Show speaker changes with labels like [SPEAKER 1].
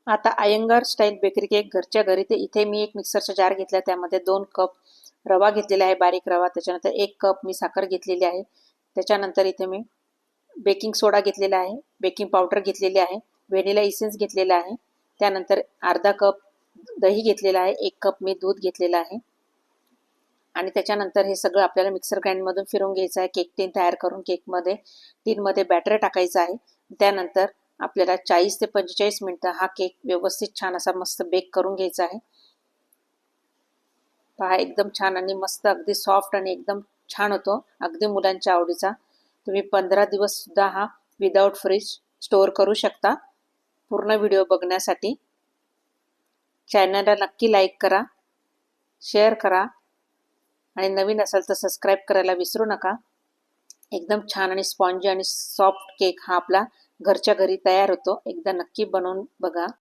[SPEAKER 1] आता Iyengar style bakery cake घरच्या घरी, ते इथे मी एक मिक्सरचा जार घेतला, त्यामध्ये 2 कप रवा घेतलेला आहे, बारीक रवा. त्याच्यानंतर 1 कप मी साखर घेतलेली आहे. त्याच्यानंतर इथे मी बेकिंग सोडा घेतलेला आहे, बेकिंग पावडर घेतलेली आहे, व्हॅनिला इसेन्स घेतलेला आहे. त्यानंतर अर्धा कप दही घेतलेला आहे, 1 कप मी दूध घेतलेलं आहे. आणि त्याच्यानंतर हे सगळं आपल्याला मिक्सर ग्राइंडमधून फिरवून घ्यायचं आहे. केक टीन तयार करून टीनमध्ये बॅटर टाकायचं आहे. त्यानंतर आपल्याला 40 ते 45 मिनिटं हा केक व्यवस्थित छान असा मस्त बेक करून घ्यायचा आहे. पहा, एकदम छान आणि मस्त, अगदी सॉफ्ट आणि एकदम छान होतो, अगदी मुलांच्या आवडीचा. तुम्ही 15 दिवस सुद्धा हा विदाउट फ्रीज स्टोअर करू शकता. पूर्ण व्हिडिओ बघण्यासाठी चॅनलला नक्की लाईक करा, शेअर करा आणि नवीन असाल तर सबस्क्राईब करायला विसरू नका. एकदम छान आणि स्पॉन्जी आणि सॉफ्ट केक हा आपला घरच्या घरी तयार होतो. एकदा नक्की बनवून बघा.